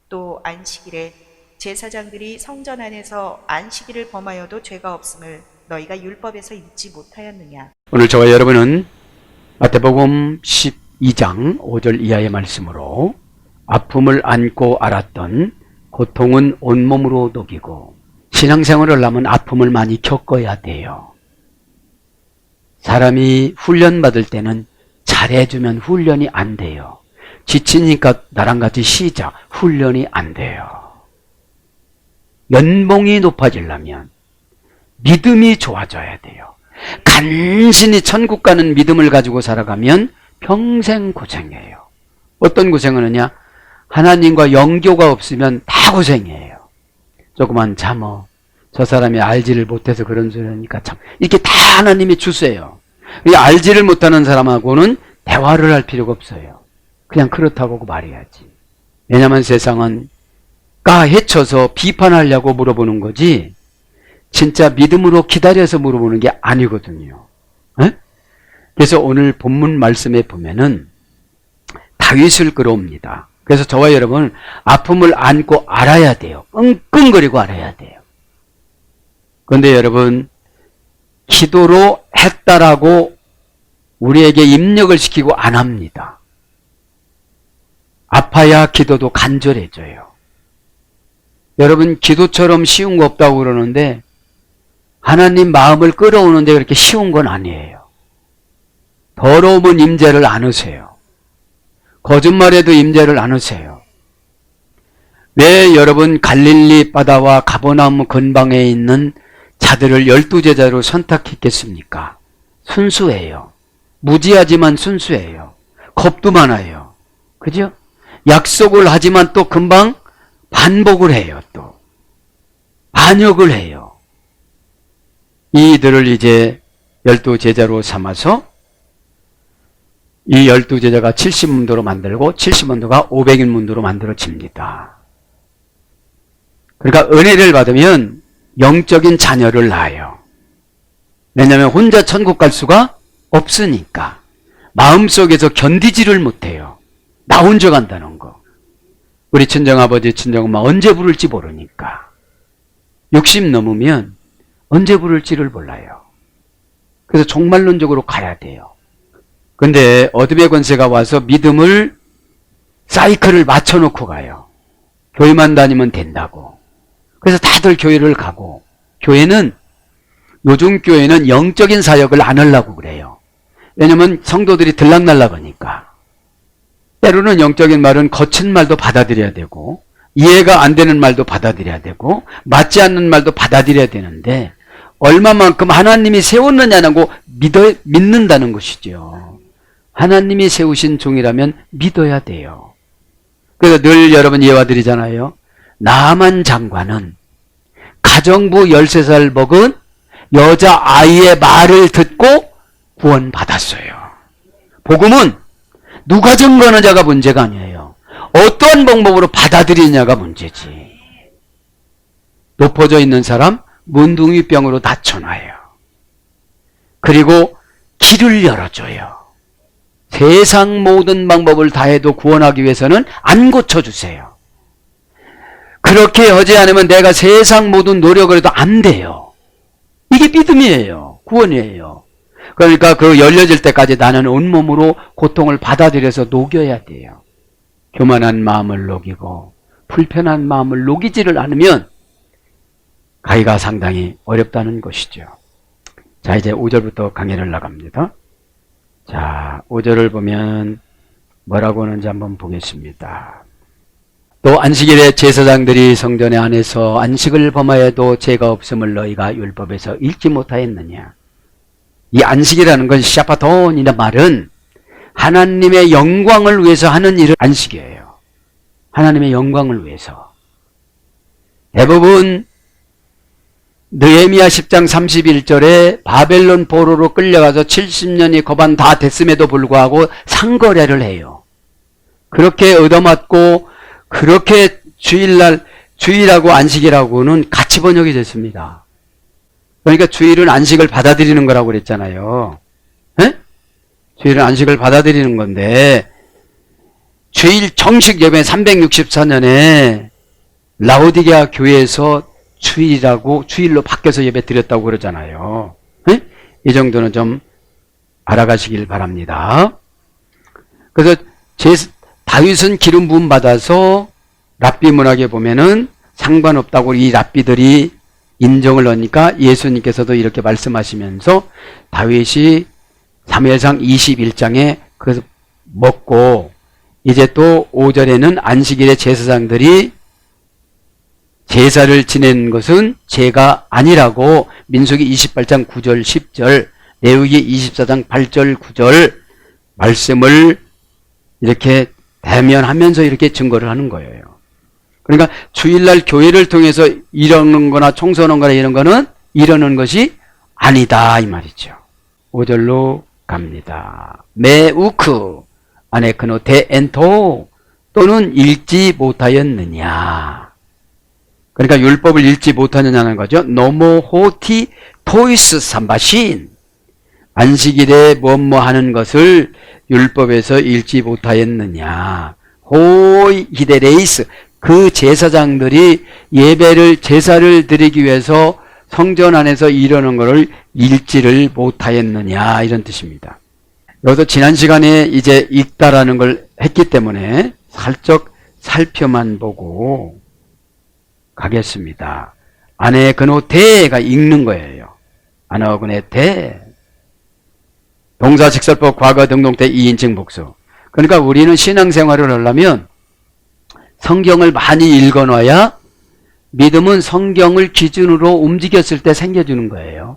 또 안식일에 제사장들이 성전 안에서 안식일을 범하여도 죄가 없음을 너희가 율법에서 읽지 못하였느냐. 오늘 저와 여러분은 마태복음 12장 5절 이하의 말씀으로 아픔을 안고 알았던 고통은 온몸으로 녹이고 신앙생활을 하면 아픔을 많이 겪어야 돼요. 사람이 훈련받을 때는 잘해주면 훈련이 안 돼요. 지치니까 나랑 같이 쉬자. 훈련이 안 돼요. 연봉이 높아지려면 믿음이 좋아져야 돼요. 간신히 천국 가는 믿음을 가지고 살아가면 평생 고생해요. 어떤 고생을 하냐? 하나님과 영교가 없으면 다 고생이에요. 조그만 잠어. 저 사람이 알지를 못해서 그런 소리 하니까 참. 이렇게 다 하나님이 주세요. 알지를 못하는 사람하고는 대화를 할 필요가 없어요. 그냥 그렇다고 말해야지. 왜냐하면 세상은 까헤쳐서 비판하려고 물어보는 거지 진짜 믿음으로 기다려서 물어보는 게 아니거든요. 에? 그래서 오늘 본문 말씀에 보면은 다윗을 끌어옵니다. 그래서 저와 여러분 아픔을 안고 알아야 돼요. 끙끙거리고 알아야 돼요. 그런데 여러분 기도로 했다라고 우리에게 입력을 시키고 안 합니다. 아파야 기도도 간절해져요. 여러분 기도처럼 쉬운 거 없다고 그러는데 하나님 마음을 끌어오는데 그렇게 쉬운 건 아니에요. 더러움은 임재를 안 하세요. 거짓말에도 임재를 안 하세요. 왜 여러분 갈릴리 바다와 가버나움 근방에 있는 자들을 12제자로 선택했겠습니까? 순수해요. 무지하지만 순수해요. 겁도 많아요. 그죠? 약속을 하지만 또 금방 반복을 해요. 또 반역을 해요. 이들을 이제 12제자로 삼아서 이 12제자가 70문도로 만들고 70문도가 500인문도로 만들어집니다. 그러니까 은혜를 받으면 영적인 자녀를 낳아요. 왜냐하면 혼자 천국 갈 수가 없으니까. 마음속에서 견디지를 못해요. 나 혼자 간다는 거. 우리 친정아버지 친정엄마 언제 부를지 모르니까. 60 넘으면 언제 부를지를 몰라요. 그래서 종말론적으로 가야 돼요. 근데 어둠의 권세가 와서 믿음을 사이클을 맞춰놓고 가요. 교회만 다니면 된다고. 그래서 다들 교회를 가고 교회는 요즘 교회는 영적인 사역을 안 하려고 그래요. 왜냐면 성도들이 들락날락하니까. 때로는 영적인 말은 거친 말도 받아들여야 되고 이해가 안 되는 말도 받아들여야 되고 맞지 않는 말도 받아들여야 되는데 얼마만큼 하나님이 세웠느냐고 믿는다는 것이죠. 하나님이 세우신 종이라면 믿어야 돼요. 그래서 늘 여러분 예화드리잖아요. 나만 장관은 가정부 13살 먹은 여자아이의 말을 듣고 구원받았어요. 복음은 누가 증거하는 자가 문제가 아니에요. 어떠한 방법으로 받아들이냐가 문제지. 높아져 있는 사람 문둥이병으로 낮춰놔요. 그리고 길을 열어줘요. 세상 모든 방법을 다해도 구원하기 위해서는 안 고쳐주세요. 그렇게 하지 않으면 내가 세상 모든 노력을 해도 안 돼요. 이게 믿음이에요. 구원이에요. 그러니까 그 열려질 때까지 나는 온몸으로 고통을 받아들여서 녹여야 돼요. 교만한 마음을 녹이고 불편한 마음을 녹이지를 않으면 가기가 상당히 어렵다는 것이죠. 자, 이제 5절부터 강의를 나갑니다. 자, 5절을 보면 뭐라고 하는지 한번 보겠습니다. 또 안식일에 제사장들이 성전에 안에서 안식을 범하여도 죄가 없음을 너희가 율법에서 읽지 못하였느냐. 이 안식이라는 건 샤바톤이라는 말은 하나님의 영광을 위해서 하는 일을 안식이에요. 하나님의 영광을 위해서. 대부분 느헤미야 10장 31절에 바벨론 포로로 끌려가서 70년이 거반 다 됐음에도 불구하고 상거래를 해요. 그렇게 얻어맞고 그렇게 주일하고 안식이라고는 같이 번역이 됐습니다. 그러니까 주일은 안식을 받아들이는 거라고 그랬잖아요. 에? 주일은 안식을 받아들이는 건데 주일 정식 예배 364년에 라오디게아 교회에서 주일로 바뀌어서 예배 드렸다고 그러잖아요. 네? 이 정도는 좀 알아가시길 바랍니다. 그래서 다윗은 기름 부음 받아서 랍비 문학에 보면은 상관없다고 이 랍비들이 인정을 하니까 예수님께서도 이렇게 말씀하시면서 다윗이 사무엘상 21장에 그래서 먹고 이제 또 5절에는 안식일에 제사장들이 제사를 지내는 것은 죄가 아니라고 민수기 28장 9절 10절 레위기 24장 8절 9절 말씀을 이렇게 대면하면서 이렇게 증거를 하는 거예요. 그러니까 주일날 교회를 통해서 이러는 거나 청소하는 거나 이런 거는 이러는 것이 아니다 이 말이죠. 5절로 갑니다. 메우크 아네크노 데엔토 또는 읽지 못하였느냐. 그러니까 율법을 읽지 못하느냐는 거죠. 노모호티 토이스 삼바신 안식일에 뭐뭐 하는 것을 율법에서 읽지 못하였느냐. 호이 히데레이스 그 제사장들이 제사를 드리기 위해서 성전 안에서 이러는 것을 읽지를 못하였느냐 이런 뜻입니다. 여기서 지난 시간에 이제 읽다라는 걸 했기 때문에 살짝 살펴만 보고 가겠습니다. 아네그노테가 읽는 거예요. 아네그노테 동사 직설법 과거 등동태 2인칭 복수. 그러니까 우리는 신앙생활을 하려면 성경을 많이 읽어놔야 믿음은 성경을 기준으로 움직였을 때 생겨주는 거예요.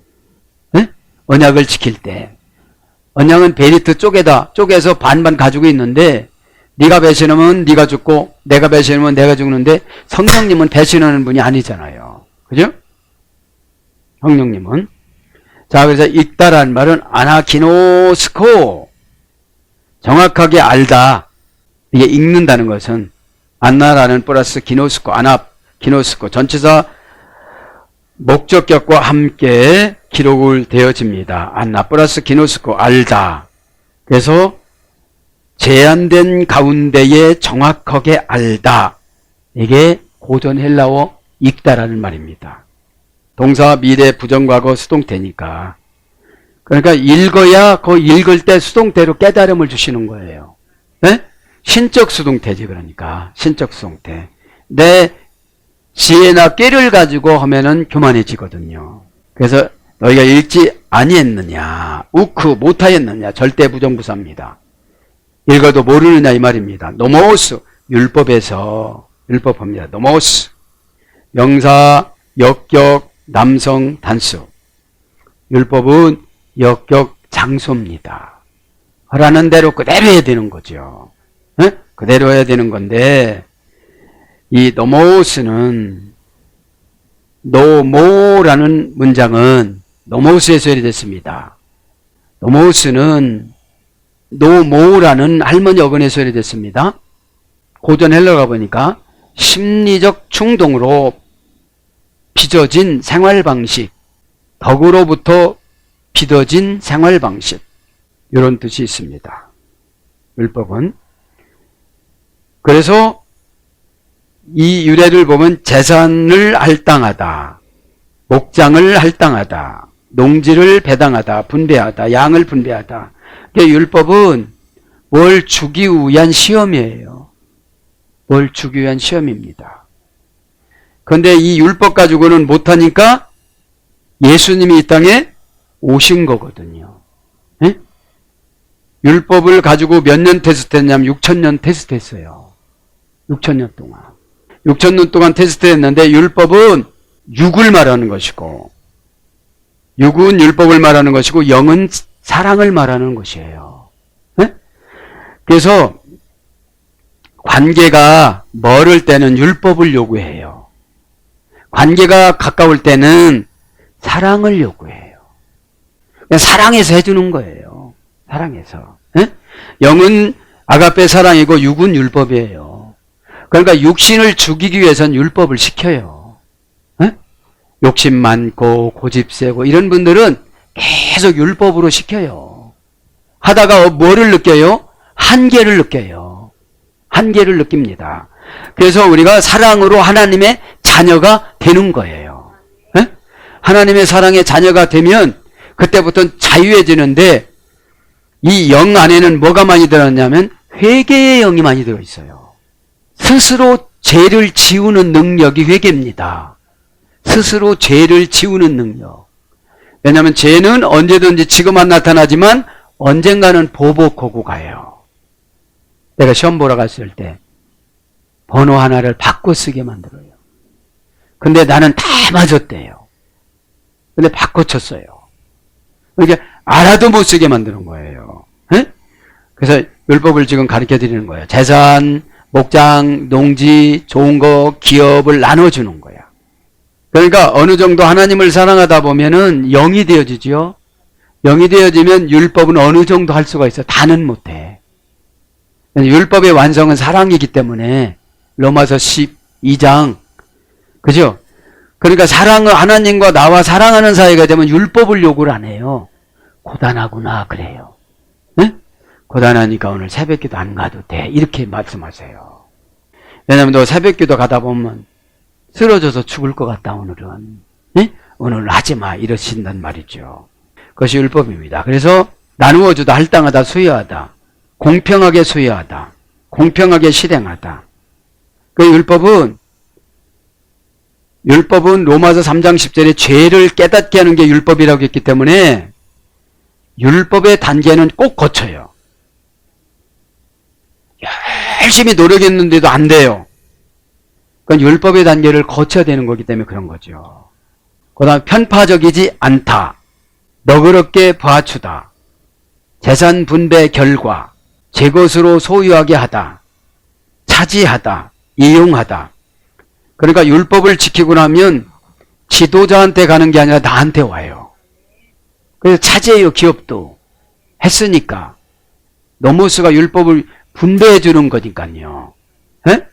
네? 언약을 지킬 때. 언약은 베리트 쪼개서 반반 가지고 있는데 네가 배신하면 네가 죽고 내가 배신하면 내가 죽는데 성령님은 배신하는 분이 아니잖아요. 그죠? 성령님은. 자, 그래서 읽다라는 말은 아나키노스코 정확하게 알다. 이게 읽는다는 것은 안나라는 플러스 기노스코 기노스코 전치사 목적격과 함께 기록을 되어집니다. 안나 플러스 기노스코 알다. 그래서 제한된 가운데에 정확하게 알다. 이게 고전 헬라어 읽다라는 말입니다. 동사 미래 부정과거 수동태니까. 그러니까 읽어야 그 읽을 때 수동태로 깨달음을 주시는 거예요. 네? 신적 수동태지 그러니까. 신적 수동태. 내 지혜나 꾀를 가지고 하면은 교만해지거든요. 그래서 너희가 읽지 아니했느냐. 우크 못하였느냐. 절대 부정부사입니다. 읽어도 모르느냐 이 말입니다. 노모스 율법에서 율법합니다. 노모스 명사 역격 남성 단수 율법은 역격 장소입니다. 하라는 대로 그대로 해야 되는 거죠. 네? 그대로 해야 되는 건데 이 노모스는 노모라는 문장은 노모스에서 해됐습니다. 노모스는 노모라는 할머니 어근에서 해됐습니다. 고전 헬라가 보니까 심리적 충동으로 빚어진 생활방식, 덕으로부터 빚어진 생활방식 이런 뜻이 있습니다. 율법은. 그래서 이 유래를 보면 재산을 할당하다, 목장을 할당하다, 농지를 배당하다, 분배하다, 양을 분배하다. 율법은 뭘 주기 위한 시험이에요. 뭘 주기 위한 시험입니다. 그런데 이 율법 가지고는 못하니까 예수님이 이 땅에 오신 거거든요. 네? 율법을 가지고 몇 년 테스트했냐면 6,000년 테스트했어요. 6,000년 동안. 6,000년 동안 테스트했는데 율법은 육을 말하는 것이고 육은 율법을 말하는 것이고 영은 사랑을 말하는 것이에요. 네? 그래서 관계가 멀을 때는 율법을 요구해요. 관계가 가까울 때는 사랑을 요구해요. 그냥 사랑해서 해주는 거예요. 사랑해서. 네? 영은 아가페 사랑이고 육은 율법이에요. 그러니까 육신을 죽이기 위해서는 율법을 시켜요. 네? 욕심 많고 고집 세고 이런 분들은 계속 율법으로 시켜요. 하다가 뭐를 느껴요? 한계를 느껴요. 한계를 느낍니다. 그래서 우리가 사랑으로 하나님의 자녀가 되는 거예요. 에? 하나님의 사랑의 자녀가 되면 그때부터는 자유해지는데 이 영 안에는 뭐가 많이 들었냐면 회개의 영이 많이 들어있어요. 스스로 죄를 지우는 능력이 회개입니다. 스스로 죄를 지우는 능력. 왜냐하면 죄는 언제든지 지금 안 나타나지만 언젠가는 보복하고 가요. 내가 시험 보러 갔을 때 번호 하나를 바꿔 쓰게 만들어요. 근데 나는 다 맞았대요. 근데 바꿔 쳤어요. 그러니까 알아도 못 쓰게 만드는 거예요. 에? 그래서 율법을 지금 가르쳐 드리는 거예요. 재산, 목장, 농지, 좋은 거, 기업을 나눠주는 거야. 그러니까 어느 정도 하나님을 사랑하다 보면은 영이 되어지죠. 영이 되어지면 율법은 어느 정도 할 수가 있어. 다는 못해. 율법의 완성은 사랑이기 때문에 로마서 12장 그죠? 그러니까 사랑은 하나님과 나와 사랑하는 사이가 되면 율법을 요구를 안 해요. 고단하구나 그래요. 네? 고단하니까 오늘 새벽기도 안 가도 돼 이렇게 말씀하세요. 왜냐하면 너 새벽기도 가다 보면 쓰러져서 죽을 것 같다 오늘은. 네? 오늘 하지마 이러신단 말이죠. 그것이 율법입니다. 그래서 나누어주다 할당하다 수여하다 공평하게 수여하다 공평하게 실행하다. 그 율법은 로마서 3장 10절에 죄를 깨닫게 하는 게 율법이라고 했기 때문에 율법의 단계는 꼭 거쳐요. 열심히 노력했는데도 안 돼요. 그건 율법의 단계를 거쳐야 되는 거기 때문에 그런 거죠. 그 다음 편파적이지 않다. 너그럽게 봐주다. 재산 분배 결과. 제 것으로 소유하게 하다. 차지하다. 이용하다. 그러니까 율법을 지키고 나면 지도자한테 가는 게 아니라 나한테 와요. 그래서 차지해요. 기업도. 했으니까. 노모스가 율법을 분배해 주는 거니까요. 에?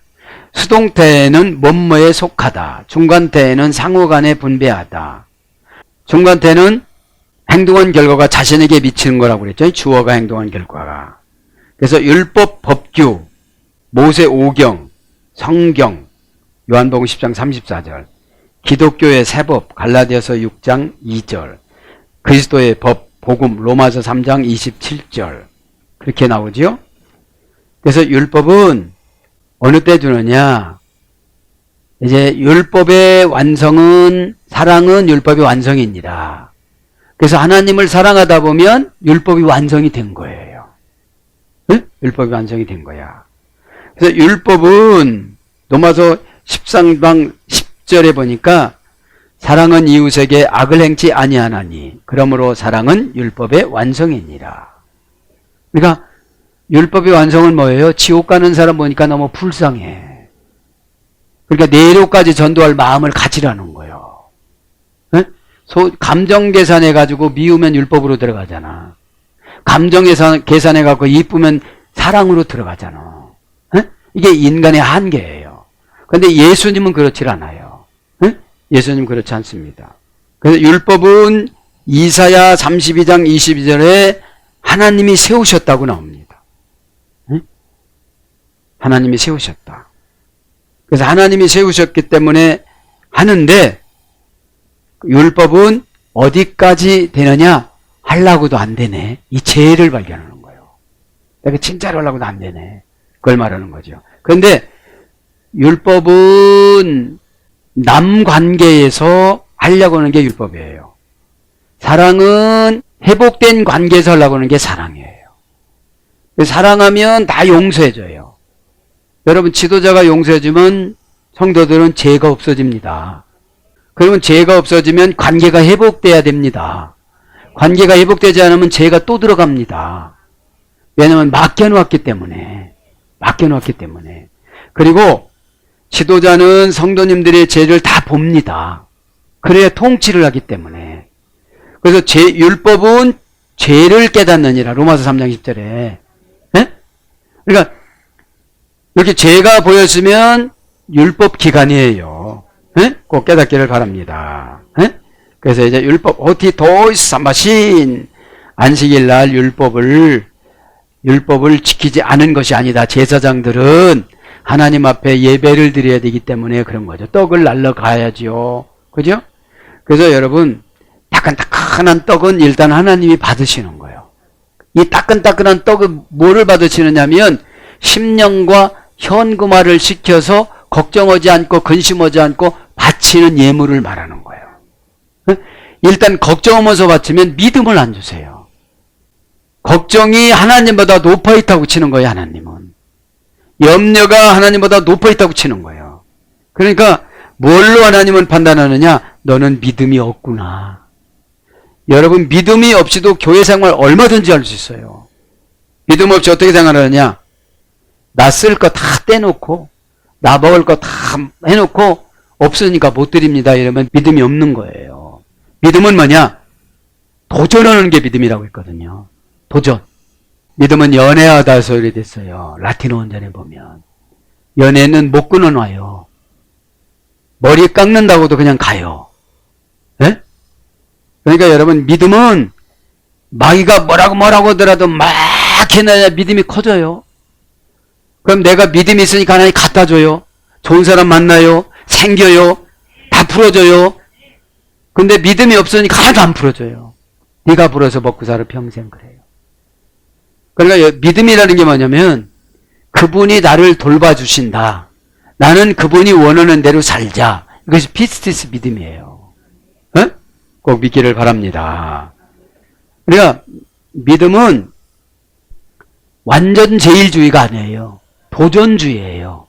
수동태는 뭐뭐에 속하다. 중간태는 상호간에 분배하다. 중간태는 행동한 결과가 자신에게 미치는 거라고 그랬죠. 주어가 행동한 결과가. 그래서 율법, 법규, 모세 오경, 성경, 요한복음 10장 34절, 기독교의 세법, 갈라디아서 6장 2절, 그리스도의 법, 복음, 로마서 3장 27절 그렇게 나오죠. 그래서 율법은 어느 때 주느냐? 이제 율법의 완성은 사랑은 율법의 완성입니다. 그래서 하나님을 사랑하다 보면 율법이 완성이 된 거예요. 응? 율법이 완성이 된 거야. 그래서 율법은 로마서 13장 10절에 보니까 사랑은 이웃에게 악을 행치 아니하나니 그러므로 사랑은 율법의 완성이니라. 그러니까 율법의 완성은 뭐예요? 지옥 가는 사람 보니까 너무 불쌍해. 그러니까 내로까지 전도할 마음을 가지라는 거예요. 네? 감정 계산해가지고 미우면 율법으로 들어가잖아. 감정 계산해갖고 이쁘면 사랑으로 들어가잖아. 네? 이게 인간의 한계예요. 그런데 예수님은 그렇지 않아요. 네? 예수님 그렇지 않습니다. 그래서 율법은 이사야 32장 22절에 하나님이 세우셨다고 나옵니다. 네? 하나님이 세우셨다. 그래서 하나님이 세우셨기 때문에 하는데 율법은 어디까지 되느냐? 하려고도 안 되네. 이 죄를 발견하는 거예요. 내가 진짜로 하려고도 안 되네. 그걸 말하는 거죠. 그런데 율법은 남 관계에서 하려고 하는 게 율법이에요. 사랑은 회복된 관계에서 하려고 하는 게 사랑이에요. 사랑하면 다 용서해줘요. 여러분 지도자가 용서해주면 성도들은 죄가 없어집니다. 그러면 죄가 없어지면 관계가 회복돼야 됩니다. 관계가 회복되지 않으면 죄가 또 들어갑니다. 왜냐하면 맡겨놓았기 때문에. 그리고 지도자는 성도님들의 죄를 다 봅니다. 그래야 통치를 하기 때문에. 그래서 율법은 죄를 깨닫느니라. 로마서 3장 10절에. 네? 그러니까 이렇게 죄가 보였으면 율법 기간이에요. 네? 꼭 깨닫기를 바랍니다. 네? 그래서 이제 율법 오티 도이스 삼바신 안식일 날 율법을 율법을 지키지 않은 것이 아니다. 제사장들은 하나님 앞에 예배를 드려야 되기 때문에 그런 거죠. 떡을 날라가야지요. 그죠? 그래서 여러분, 따끈따끈한 떡은 일단 하나님이 받으시는 거예요. 이 따끈따끈한 떡은 뭐를 받으시느냐면 심령과 현금화를 시켜서 걱정하지 않고 근심하지 않고 바치는 예물을 말하는 거예요. 일단 걱정하면서 바치면 믿음을 안 주세요. 걱정이 하나님보다 높아 있다고 치는 거예요. 하나님은. 염려가 하나님보다 높아 있다고 치는 거예요. 그러니까 뭘로 하나님은 판단하느냐? 너는 믿음이 없구나. 여러분, 믿음이 없이도 교회 생활 얼마든지 할 수 있어요. 믿음 없이 어떻게 생활하느냐? 나 쓸 거 다 떼놓고 나 먹을 거 다 해놓고 없으니까 못 드립니다. 이러면 믿음이 없는 거예요. 믿음은 뭐냐? 도전하는 게 믿음이라고 했거든요. 도전. 믿음은 연애하다 소리 됐어요. 라틴어 원전에 보면. 연애는 못 끊어놔요. 머리 깎는다고도 그냥 가요. 예? 그러니까 여러분, 믿음은 마귀가 뭐라고 하더라도 막 해놔야 믿음이 커져요. 그럼 내가 믿음이 있으니까 하나님 갖다 줘요. 좋은 사람 만나요. 생겨요. 다 풀어줘요. 근데 믿음이 없으니까 하나도 안 풀어줘요. 네가 불어서 먹고 살아 평생 그래요. 그러니까 믿음이라는 게 뭐냐면 그분이 나를 돌봐주신다. 나는 그분이 원하는 대로 살자. 이것이 피스티스 믿음이에요. 어? 꼭 믿기를 바랍니다. 그러니까 믿음은 완전 제일주의가 아니에요. 도전주의예요.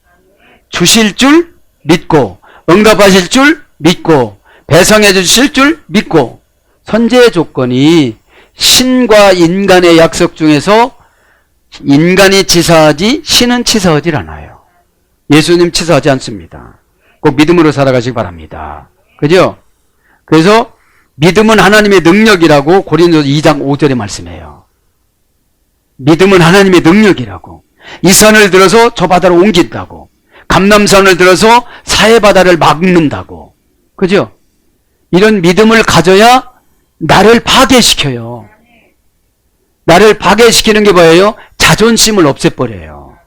주실 줄 믿고, 응답하실 줄 믿고, 배상해 주실 줄 믿고. 선제의 조건이 신과 인간의 약속 중에서 인간이 치사하지 신은 치사하지 않아요. 예수님 치사하지 않습니다. 꼭 믿음으로 살아가시기 바랍니다. 그죠? 그래서 믿음은 하나님의 능력이라고 고린도서 2장 5절에 말씀해요. 믿음은 하나님의 능력이라고. 이 산을 들어서 저 바다로 옮긴다고. 감람산을 들어서 사해 바다를 막는다고. 그죠? 이런 믿음을 가져야 나를 파괴시켜요. 나를 파괴시키는 게 뭐예요? 자존심을 없애버려요.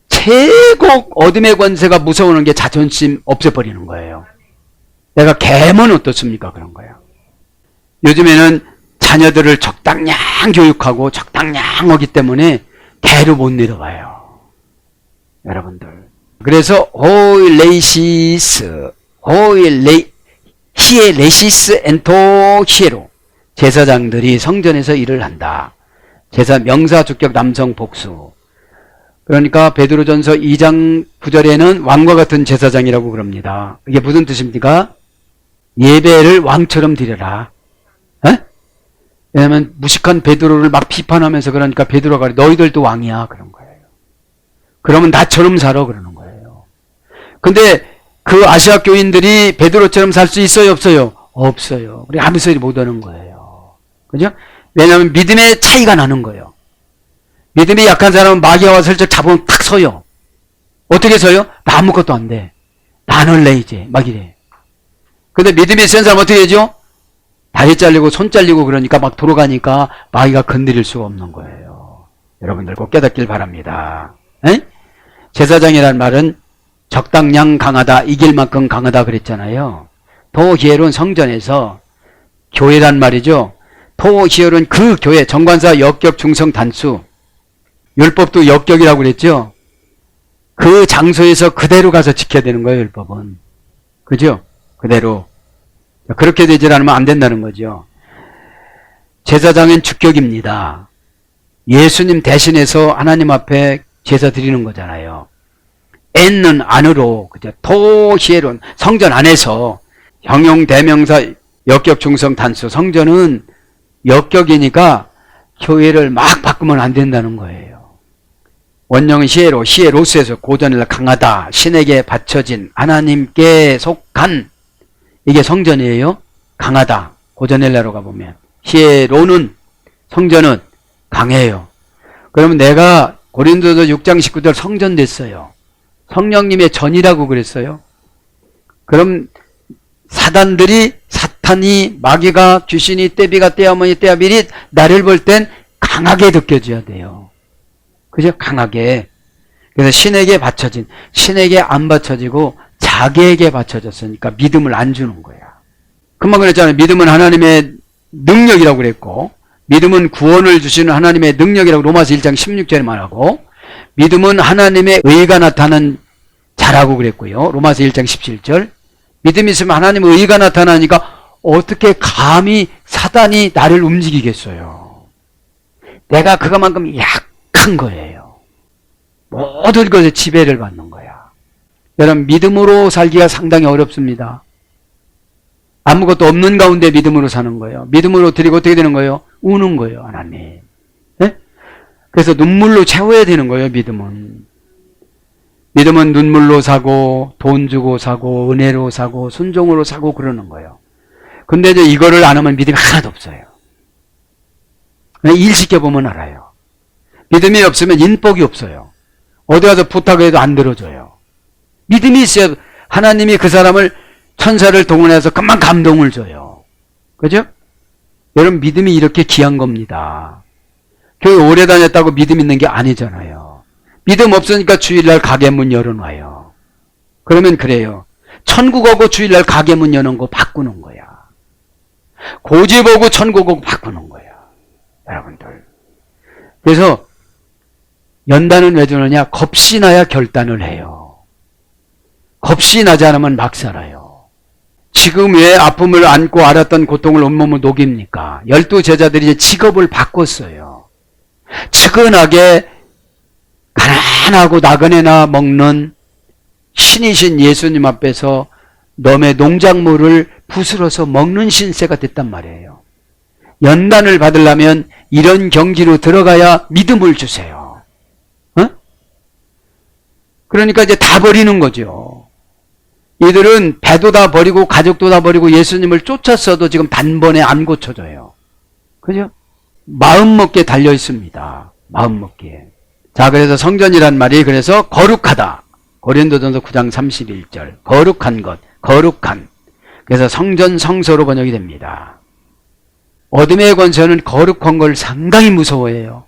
최고 어둠의 권세가 무서워하는 게 자존심 없애버리는 거예요. 내가 개면 어떻습니까? 그런 거예요. 요즘에는 자녀들을 적당량 교육하고 적당량 하기 때문에 개로 못 내려가요. 여러분들. 그래서 히에 레시스 엔토 히에로 제사장들이 성전에서 일을 한다. 제사 명사 주격 남성 복수. 그러니까 베드로전서 2장 9절에는 왕과 같은 제사장이라고 그럽니다. 이게 무슨 뜻입니까? 예배를 왕처럼 드려라. 에? 왜냐하면 무식한 베드로를 막 비판하면서 그러니까 베드로가 너희들도 왕이야 그런 거예요. 그러면 나처럼 살아 그러는 거예요. 근데 그 아시아 교인들이 베드로처럼 살 수 있어요 없어요? 없어요. 우리 아무 소리 못 하는 거예요. 그죠? 왜냐하면 믿음의 차이가 나는 거예요. 믿음이 약한 사람은 마귀와 슬쩍 잡으면 탁 서요. 어떻게 서요? 나 아무것도 안 돼. 나눌래 이제 막 이래. 근데 믿음이 센 사람은 어떻게 되죠? 다리 잘리고 손 잘리고 그러니까 막 돌아가니까 마귀가 건드릴 수가 없는 거예요. 여러분들 꼭 깨닫길 바랍니다. 에? 제사장이란 말은 적당량 강하다, 이길 만큼 강하다 그랬잖아요. 도히엘은 성전에서 교회란 말이죠. 도히엘은 그 교회, 정관사 역격 중성 단수, 율법도 역격이라고 그랬죠. 그 장소에서 그대로 가서 지켜야 되는 거예요, 율법은. 그죠? 그대로. 그렇게 되질 않으면 안 된다는 거죠. 제사장은 주격입니다. 예수님 대신해서 하나님 앞에 제사 드리는 거잖아요. N는 안으로, 그죠? 토히엘은 성전 안에서 형용 대명사 역격 중성 단수. 성전은 역격이니까 교회를 막 바꾸면 안 된다는 거예요. 원형은 시에로스에서 고전을 강하다, 신에게 바쳐진, 하나님께 속한, 이게 성전이에요. 강하다. 고전엘라로가 보면 시에로는 성전은 강해요. 그러면 내가 고린도서 6장 19절 성전 됐어요. 성령님의 전이라고 그랬어요. 그럼 사탄이 마귀가 귀신이 떼비가 떼어머니 떼아비리 나를 볼 땐 강하게 느껴져야 돼요. 그죠? 강하게. 그래서 신에게 바쳐진, 신에게 안 바쳐지고 자기에게 바쳐졌으니까 믿음을 안 주는 거야. 금방 그랬잖아요. 믿음은 하나님의 능력이라고 그랬고, 믿음은 구원을 주시는 하나님의 능력이라고 로마서 1장 16절에 말하고, 믿음은 하나님의 의가 나타나는 자라고 그랬고요. 로마서 1장 17절. 믿음이 있으면 하나님의 의가 나타나니까 어떻게 감히 사단이 나를 움직이겠어요. 내가 그것만큼 약한 거예요. 모든 것에 지배를 받는 거야. 여러분, 믿음으로 살기가 상당히 어렵습니다. 아무것도 없는 가운데 믿음으로 사는 거예요. 믿음으로 드리고 어떻게 되는 거예요? 우는 거예요, 하나님. 네? 그래서 눈물로 채워야 되는 거예요, 믿음은. 믿음은 눈물로 사고, 돈 주고 사고, 은혜로 사고, 순종으로 사고 그러는 거예요. 근데 이제 이거를 안 하면 믿음이 하나도 없어요. 일 시켜보면 알아요. 믿음이 없으면 인복이 없어요. 어디 가서 부탁해도 안 들어줘요. 믿음이 있어야 하나님이 그 사람을, 천사를 동원해서 금방 감동을 줘요. 그죠? 여러분, 믿음이 이렇게 귀한 겁니다. 교회 오래 다녔다고 믿음 있는 게 아니잖아요. 믿음 없으니까 주일날 가게 문 열어놔요. 그러면 그래요. 천국 오고 주일날 가게 문 여는 거 바꾸는 거야. 고집 오고 천국 오고 바꾸는 거야. 여러분들. 그래서 연단은 왜 주느냐? 겁이 나야 결단을 해요. 겁이 나지 않으면 막 살아요. 지금 왜 아픔을 안고 알았던 고통을 온몸을 녹입니까? 12제자들이 이제 직업을 바꿨어요. 측은하게 가난하고 나그네나 먹는 신이신 예수님 앞에서 너의 농작물을 부스러서 먹는 신세가 됐단 말이에요. 연단을 받으려면 이런 경지로 들어가야 믿음을 주세요. 어? 그러니까 이제 다 버리는 거죠. 이들은 배도 다 버리고 가족도 다 버리고 예수님을 쫓았어도 지금 단번에 안 고쳐져요. 그죠? 마음먹기에 달려 있습니다. 마음먹기에. 자, 그래서 성전이란 말이 그래서 거룩하다. 고린도전서 9장 31절. 거룩한 것, 거룩한. 그래서 성전, 성소로 번역이 됩니다. 어둠의 권세는 거룩한 걸 상당히 무서워해요.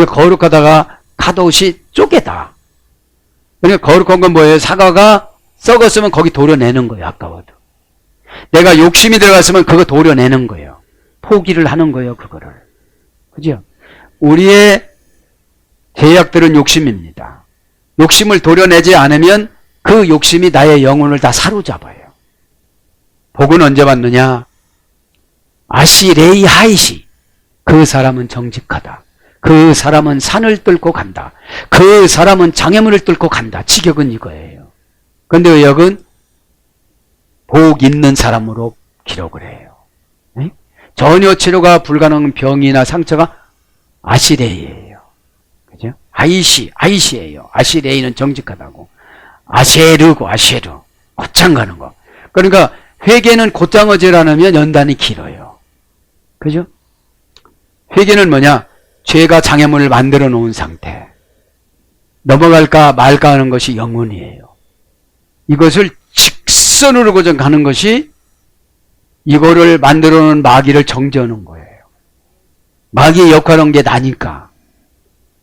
거룩하다가 갓옷이 쪼개다. 그러니까 거룩한 건 뭐예요? 사과가 썩었으면 거기 도려내는 거예요. 아까워도. 내가 욕심이 들어갔으면 그거 도려내는 거예요. 포기를 하는 거예요. 그거를. 그죠? 우리의 죄악들은 욕심입니다. 욕심을 도려내지 않으면 그 욕심이 나의 영혼을 다 사로잡아요. 복은 언제 받느냐? 아시레이 하이시. 그 사람은 정직하다. 그 사람은 산을 뚫고 간다. 그 사람은 장애물을 뚫고 간다. 직역은 이거예요. 그런데 의역은 복 있는 사람으로 기록을 해요. 네? 전혀 치료가 불가능한 병이나 상처가 아시레이예요. 그죠? 아이시예요. 아시레이는 정직하다고. 아쉐르고 아쉐르. 곧장 가는 거. 그러니까 회개는 곧장 어질 않으면 연단이 길어요. 그죠? 회개는 뭐냐? 죄가 장애물을 만들어 놓은 상태. 넘어갈까 말까 하는 것이 영혼이에요. 이것을 직선으로 고정 가는 것이 이거를 만들어 놓은 마귀를 정죄하는 거예요. 마귀의 역할한 게 나니까.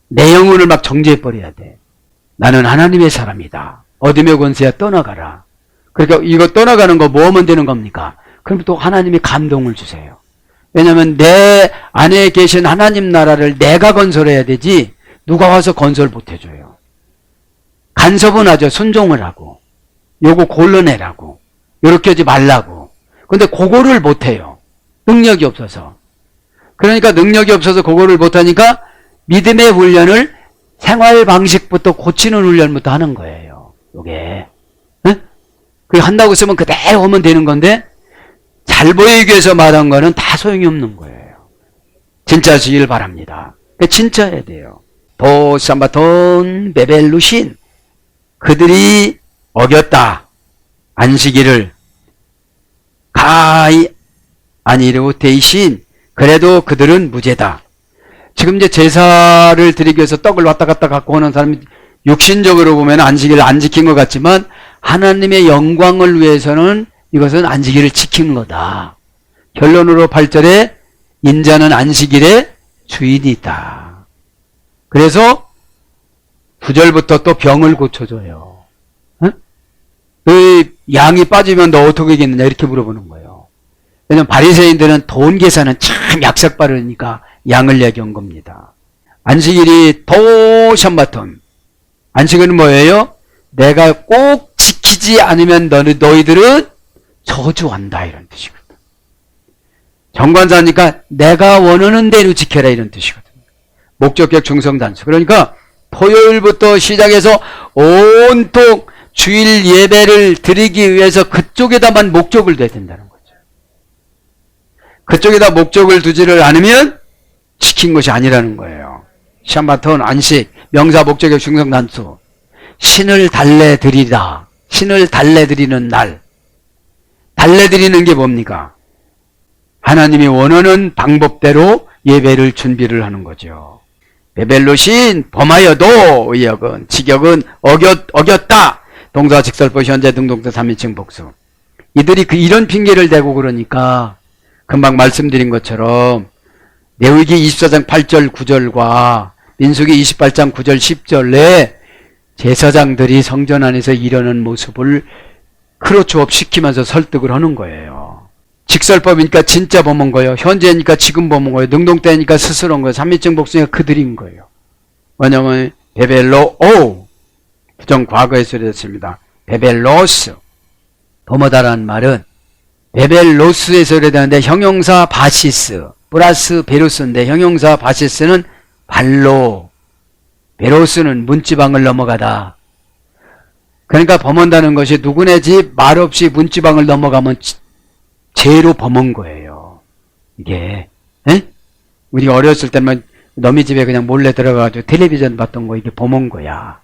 내 영혼을 막 정죄해버려야 돼. 나는 하나님의 사람이다. 어둠의 권세야 떠나가라. 그러니까 이거 떠나가는 거 뭐 하면 되는 겁니까? 그럼 또 하나님이 감동을 주세요. 왜냐하면 내 안에 계신 하나님 나라를 내가 건설해야 되지 누가 와서 건설 못 해줘요. 간섭은 하죠. 순종을 하고. 요거 골라내라고. 요렇게 하지 말라고. 근데 그거를 못해요. 능력이 없어서. 그러니까 능력이 없어서 그거를 못하니까 믿음의 훈련을 생활 방식부터 고치는 훈련부터 하는 거예요. 요게. 응? 그 한다고 했으면 그대로 하면 되는 건데 잘 보이기 위해서 말한 거는 다 소용이 없는 거예요. 진짜시길 바랍니다. 진짜 해야 돼요. 도삼바톤 베벨루신. 그들이 어겼다. 안식일을. 가이 아니르고 대신 그래도 그들은 무죄다. 지금 이제 제사를 드리기 위해서 떡을 왔다 갔다 갖고 오는 사람이 육신적으로 보면 안식일을 안 지킨 것 같지만 하나님의 영광을 위해서는 이것은 안식일을 지키는 거다. 결론으로 8절에 인자는 안식일에 주인이다. 그래서 9절부터 또 병을 고쳐줘요. 응? 너희 양이 빠지면 너 어떻게 하겠느냐 이렇게 물어보는 거예요. 왜냐면 바리새인들은 돈 계산은 참 약삭 빠르니까 양을 얘기한 겁니다. 안식일이 도션바톤. 안식일은 뭐예요? 내가 꼭 지키지 않으면 너희들은 저주한다 이런 뜻이거든. 정관사니까 내가 원하는 대로 지켜라 이런 뜻이거든. 목적격 중성단수. 그러니까 토요일부터 시작해서 온통 주일 예배를 드리기 위해서 그쪽에다만 목적을 둬야 된다는 거죠. 그쪽에다 목적을 두지를 않으면 시킨 것이 아니라는 거예요. 샴바톤, 안식, 명사 목적격 중성단수. 신을 달래드리다. 신을 달래드리는 날. 달래드리는 게 뭡니까? 하나님이 원하는 방법대로 예배를 준비를 하는 거죠. 베벨로신 범하여도 의역은 직역은 어겼다. 동사 직설법 현재 등동태 3인칭 복수. 이들이 이런 핑계를 대고 그러니까 금방 말씀드린 것처럼 레위기 24장 8절 9절과 민수기 28장 9절 10절에 제사장들이 성전 안에서 이러는 모습을 크로츠업 시키면서 설득을 하는 거예요. 직설법이니까 진짜 범한 거예요. 현재니까 지금 범한 거예요. 능동태니까 스스로 한 거예요. 3인칭 복수니까 그들인 거예요. 왜냐하면 베벨로 부정 과거에 소리했습니다. 베벨로스 범하다라는 말은 베벨로스에 소리되는데 형용사 바시스 플러스 베로스인데 형용사 바시스는 발로 베로스는 문지방을 넘어가다. 그러니까 범한다는 것이 누구네 집 말없이 문지방을 넘어가면 죄로 범한 거예요. 이게 에? 우리가 어렸을 때만 너미 집에 그냥 몰래 들어가가지고 텔레비전 봤던 거 이게 범한 거야.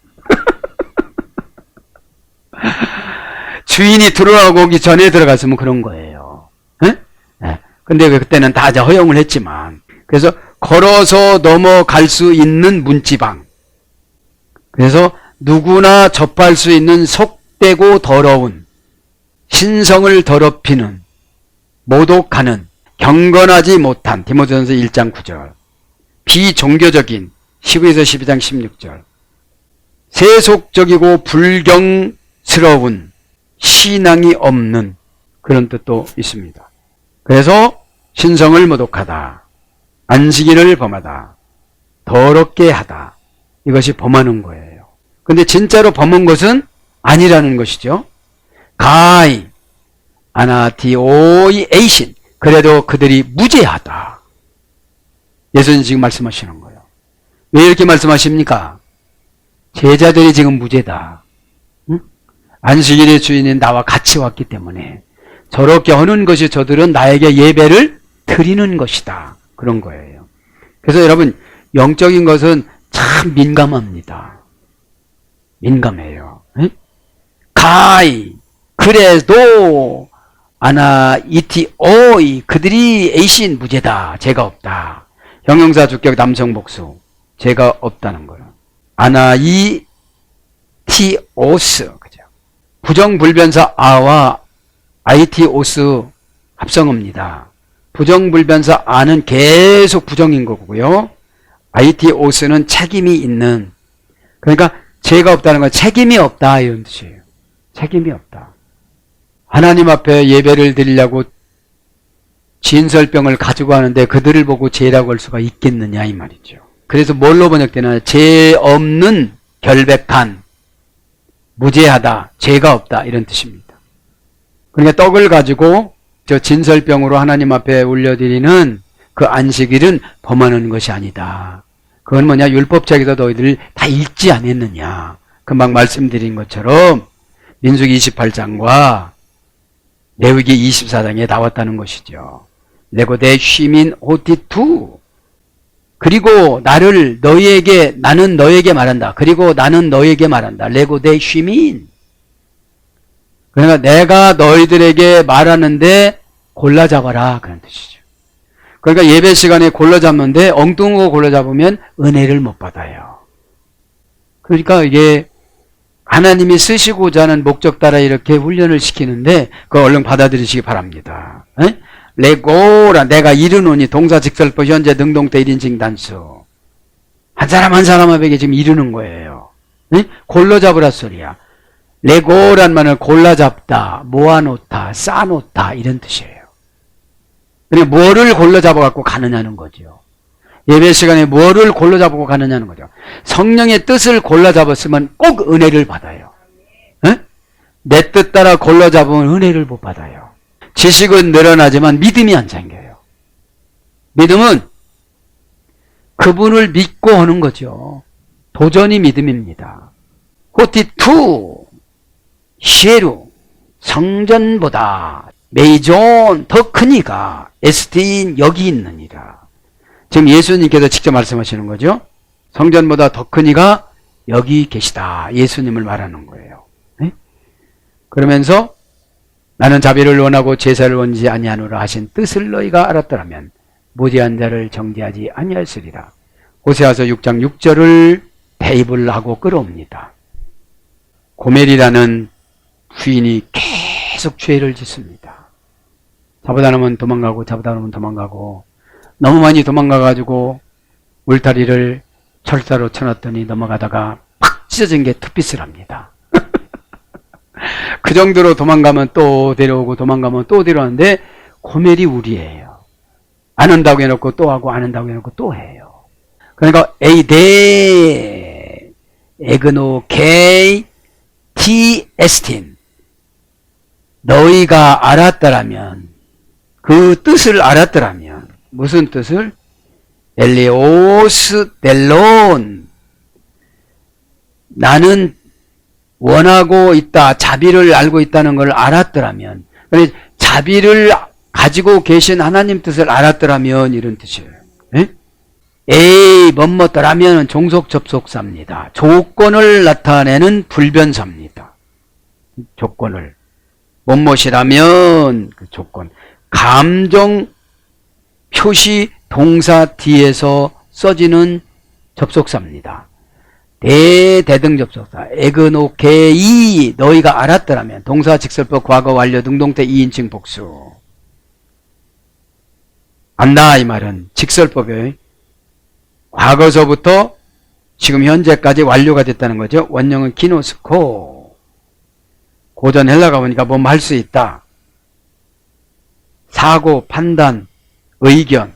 주인이 들어오기 전에 들어갔으면 그런 거예요. 에? 에. 근데 그때는 다 허용을 했지만 그래서 걸어서 넘어갈 수 있는 문지방. 그래서 누구나 접할 수 있는 속되고 더러운 신성을 더럽히는 모독하는 경건하지 못한 디모데전서 1장 9절 비종교적인 15에서 12장 16절 세속적이고 불경스러운 신앙이 없는 그런 뜻도 있습니다. 그래서 신성을 모독하다 안식일을 범하다 더럽게 하다 이것이 범하는 거예요. 근데 진짜로 범한 것은 아니라는 것이죠. 가이 아나티오이 에이신 그래도 그들이 무죄하다. 예수님 지금 말씀하시는 거예요. 왜 이렇게 말씀하십니까? 제자들이 지금 무죄다. 응? 안식일의 주인인 나와 같이 왔기 때문에 저렇게 하는 것이 저들은 나에게 예배를 드리는 것이다. 그런 거예요. 그래서 여러분 영적인 것은 참 민감합니다. 민감해요. 응? 가이 그래도 아나이티오이 그들이 에이신 무죄다. 죄가 없다. 형용사 주격 남성 복수 죄가 없다는 거예요. 아나이티오스 그죠? 부정불변사 아와 아이티오스 합성어입니다. 부정불변사 아는 계속 부정인 거고요. 아이티오스는 책임이 있는 그러니까 죄가 없다는 건 책임이 없다 이런 뜻이에요. 책임이 없다. 하나님 앞에 예배를 드리려고 진설병을 가지고 하는데 그들을 보고 죄라고 할 수가 있겠느냐 이 말이죠. 그래서 뭘로 번역되나 죄 없는 결백한 무죄하다 죄가 없다 이런 뜻입니다. 그러니까 떡을 가지고 저 진설병으로 하나님 앞에 올려드리는 그 안식일은 범하는 것이 아니다. 그건 뭐냐 율법책에서 너희들 다 읽지 않았느냐. 금방 말씀드린 것처럼 민수기 28장과 레위기 24장에 나왔다는 것이죠. 레고데 쉬민 호티투 그리고 나는 너에게 말한다. 그리고 나는 너에게 말한다. 레고데 쉬민 그러니까 내가 너희들에게 말하는데 골라 잡아라 그런 뜻이죠. 그러니까 예배 시간에 골라 잡는데 엉뚱한 거 골라 잡으면 은혜를 못 받아요. 그러니까 이게 하나님이 쓰시고자 하는 목적 따라 이렇게 훈련을 시키는데 그거 얼른 받아들이시기 바랍니다. 에? 레고라 내가 이르노니 동사직설법 현재 능동태 1인칭 단수. 한 사람 한 사람에게 지금 이르는 거예요. 응? 골라 잡으라 소리야. 레고란 말은 골라 잡다, 모아놓다, 쌓아놓다 이런 뜻이에요. 그러니까 뭐를 골라 잡아갖고 가느냐는 거죠. 예배 시간에 뭐를 골라 잡고 가느냐는 거죠. 성령의 뜻을 골라 잡았으면 꼭 은혜를 받아요. 응? 내 뜻 따라 골라 잡으면 은혜를 못 받아요. 지식은 늘어나지만 믿음이 안 생겨요. 믿음은 그분을 믿고 하는 거죠. 도전이 믿음입니다. 호티투 시에루 성전보다 메이존 더 크니가 에스틴 여기 있느니라. 지금 예수님께서 직접 말씀하시는 거죠. 성전보다 더 크니가 여기 계시다. 예수님을 말하는 거예요. 네? 그러면서 나는 자비를 원하고 제사를 원하지 아니하노라 하신 뜻을 너희가 알았더라면 무지한 자를 정죄하지 아니하였으리라. 호세아서 6장 6절을 대입을 하고 끌어옵니다. 고멜이라는 부인이 계속 죄를 짓습니다. 자보다 남은 도망가고 자보다 남은 도망가고 너무 많이 도망가가지고 울타리를 철사로 쳐놨더니 넘어가다가 팍 찢어진 게 투피스를 합니다. 그 정도로 도망가면 또 데려오고 도망가면 또 데려오는데 고멜이 우리예요. 안 한다고 해놓고 또 하고 안 한다고 해놓고 또 해요. 그러니까 에이데 에그노 케이 티 에스틴 너희가 알았더라면 그 뜻을 알았더라면 무슨 뜻을? 엘리오스 델론 나는 원하고 있다. 자비를 알고 있다는 걸 알았더라면 자비를 가지고 계신 하나님 뜻을 알았더라면 이런 뜻이에요. 에? 에이 뭐뭐더라면 종속 접속사입니다. 조건을 나타내는 불변사입니다. 조건을 뭐뭐이라면 그 조건 감정 표시 동사 뒤에서 써지는 접속사입니다. 대등 접속사 에그노케이 너희가 알았더라면 동사 직설법 과거 완료 능동태 2인칭 복수 안다 이 말은 직설법의 과거서부터 지금 현재까지 완료가 됐다는 거죠. 원형은 키노스코 고전 헬라가 보니까 뭐 할 수 있다. 사고, 판단, 의견,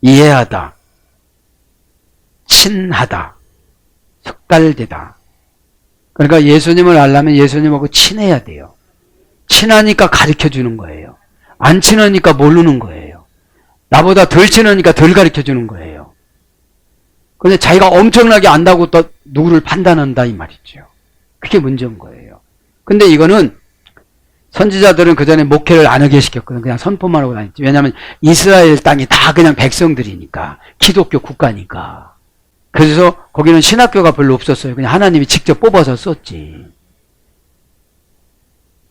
이해하다, 친하다, 숙달되다. 그러니까 예수님을 알려면 예수님하고 친해야 돼요. 친하니까 가르쳐주는 거예요. 안 친하니까 모르는 거예요. 나보다 덜 친하니까 덜 가르쳐주는 거예요. 근데 자기가 엄청나게 안다고 또 누구를 판단한다 이 말이죠. 그게 문제인 거예요. 근데 이거는 선지자들은 그 전에 목회를 안 하게 시켰거든. 그냥 선포만 하고 다녔지. 왜냐하면 이스라엘 땅이 다 그냥 백성들이니까. 기독교 국가니까. 그래서 거기는 신학교가 별로 없었어요. 그냥 하나님이 직접 뽑아서 썼지.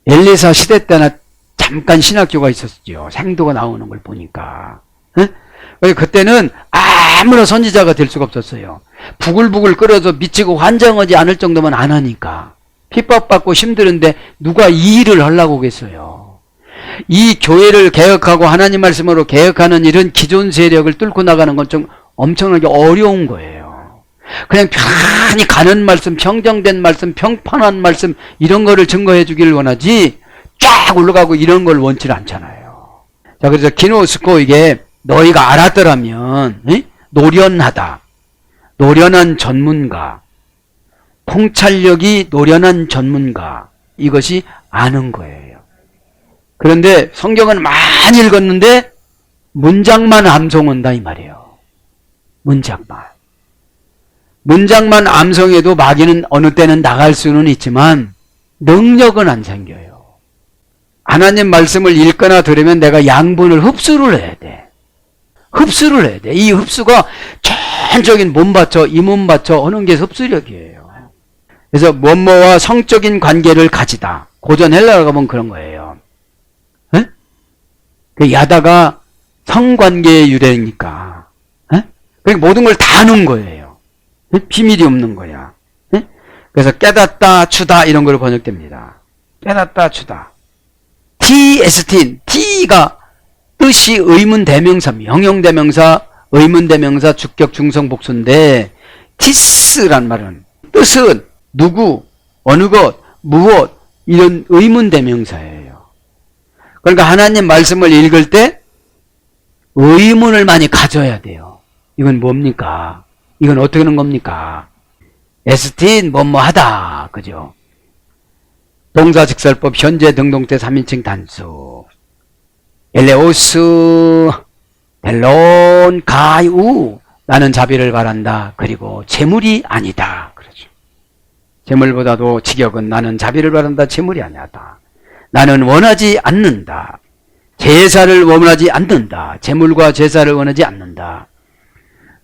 엘리사 시대 때나 잠깐 신학교가 있었죠. 생도가 나오는 걸 보니까. 응? 그때는 아무런 선지자가 될 수가 없었어요. 부글부글 끓여서 미치고 환장하지 않을 정도만 안 하니까. 핍박받고 힘드는데 누가 이 일을 하려고 하겠어요. 이 교회를 개혁하고 하나님 말씀으로 개혁하는 이런 기존 세력을 뚫고 나가는 건 좀 엄청나게 어려운 거예요. 그냥 편히 가는 말씀, 평정된 말씀, 평판한 말씀 이런 거를 증거해 주기를 원하지 쫙 올라가고 이런 걸 원치 않잖아요. 자, 그래서 기노스코 이게 너희가 알았더라면 노련하다. 노련한 전문가. 통찰력이 노련한 전문가. 이것이 아는 거예요. 그런데 성경은 많이 읽었는데 문장만 암송한다 이 말이에요. 문장만 암송해도 마귀는 어느 때는 나갈 수는 있지만 능력은 안 생겨요. 하나님 말씀을 읽거나 들으면 내가 양분을 흡수를 해야 돼. 이 흡수가 전적인 몸 받쳐, 이 몸 받쳐 하는 게 흡수력이에요. 그래서 뭐뭐와 성적인 관계를 가지다. 고전 헬라어 가면 그런 거예요. 에? 그 야다가 성관계의 유래니까. 그러니까 모든 걸 다 아는 거예요. 비밀이 없는 거야. 그래서 깨닫다, 추다 이런 걸로 번역됩니다. 깨닫다, 추다. DST, T가 뜻이 의문대명사, 명령대명사, 의문대명사, 주격, 중성, 복수인데 티스란 말은 뜻은 누구, 어느 것, 무엇 이런 의문대명사예요. 그러니까 하나님 말씀을 읽을 때 의문을 많이 가져야 돼요. 이건 뭡니까? 이건 어떻게 하는 겁니까? ST 뭐뭐하다, 그죠? 동사직설법 현재 등동태 3인칭 단수 엘레오스 델론 가이우 나는 자비를 바란다. 그리고 재물이 아니다. 그렇죠. 재물보다도 직역은 나는 자비를 바란다. 재물이 아니다. 나는 원하지 않는다. 제사를 원하지 않는다. 재물과 제사를 원하지 않는다.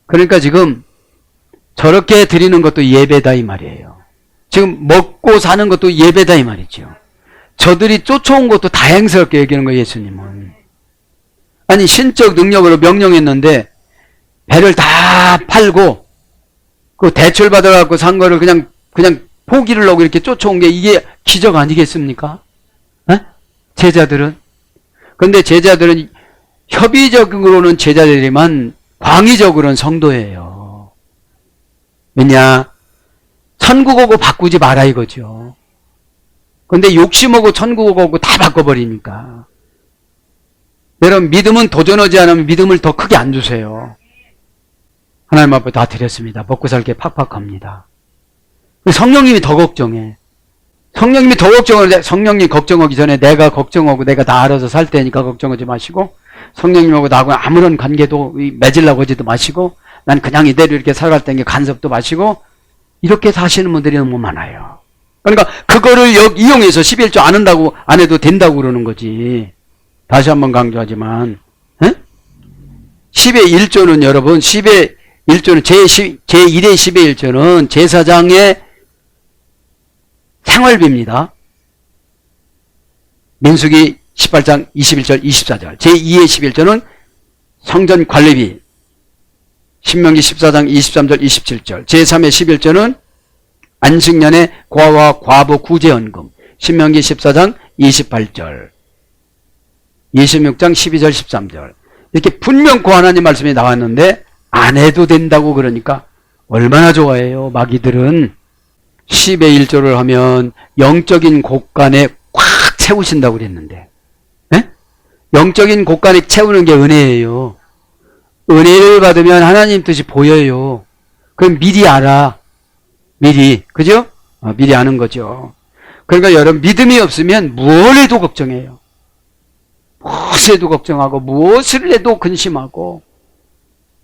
그러니까 지금 저렇게 드리는 것도 예배다 이 말이에요. 지금 먹고 사는 것도 예배다 이 말이죠. 저들이 쫓아온 것도 다행스럽게 여기는 거예요. 예수님은. 아니 신적 능력으로 명령했는데 배를 다 팔고 그 대출 받아갖고 산 거를 그냥 포기를 하고 이렇게 쫓아온 게 이게 기적 아니겠습니까? 에? 제자들은. 그런데 제자들은 협의적으로는 제자들이지만 광의적으로는 성도예요. 왜냐? 천국 오고 바꾸지 마라 이거죠. 그런데 욕심하고 천국 오고 다 바꿔버리니까. 여러분 믿음은 도전하지 않으면 믿음을 더 크게 안 주세요. 하나님 앞에 다 드렸습니다. 먹고 살게 팍팍합니다. 성령님이 더 걱정해. 성령님이 더 걱정하는데 성령님 걱정하기 전에 내가 걱정하고 내가 다 알아서 살 테니까 걱정하지 마시고 성령님하고 나하고 아무런 관계도 맺으려고 하지도 마시고 난 그냥 이대로 이렇게 살아갈 테니까 간섭도 마시고 이렇게 사시는 분들이 너무 많아요. 그러니까 그거를 이용해서 11조 안 한다고 안 해도 된다고 그러는 거지. 다시 한번 강조하지만 10의 1조는 여러분 10의 1조는 제1의 10의 1조는 제사장의 생활비입니다. 민수기 18장 21절 24절 제2의 11조는 성전 관리비 신명기 14장 23절 27절 제3의 11조는 안식년의 고아와 과부 구제연금 신명기 14장 28절 26장 12절 13절 이렇게 분명코 하나님 말씀이 나왔는데 안 해도 된다고 그러니까 얼마나 좋아해요. 마귀들은 10의 1조를 하면 영적인 곳간에 꽉 채우신다고 그랬는데 에? 영적인 곳간에 채우는 게 은혜예요. 은혜를 받으면 하나님 뜻이 보여요. 그럼 미리 알아. 미리. 그죠? 미리 아는 거죠. 그러니까 여러분 믿음이 없으면 무엇을 해도 걱정해요. 무엇을 해도 걱정하고 무엇을 해도 근심하고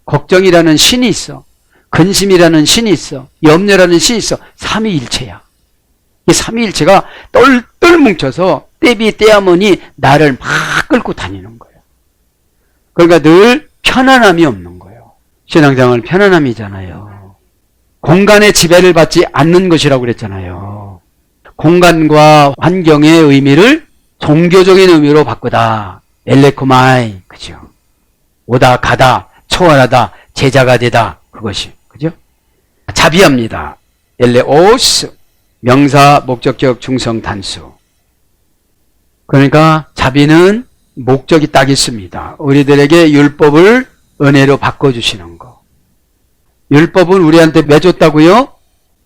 걱정이라는 신이 있어. 근심이라는 신이 있어. 염려라는 신이 있어. 삼위일체야. 이 삼위일체가 똘똘 뭉쳐서 때비 때야머니 나를 막 끌고 다니는 거예요. 그러니까 늘 편안함이 없는 거예요. 신앙생활은 편안함이잖아요. 공간의 지배를 받지 않는 것이라고 그랬잖아요. 공간과 환경의 의미를 종교적인 의미로 바꾸다. 엘레코마이. 그죠? 오다 가다 초월하다 제자가 되다. 그것이. 그죠? 자비합니다. 엘레오스 명사 목적격 중성 단수. 그러니까 자비는 목적이 딱 있습니다. 우리들에게 율법을 은혜로 바꿔주시는 거. 율법은 우리한테 맺었다고요?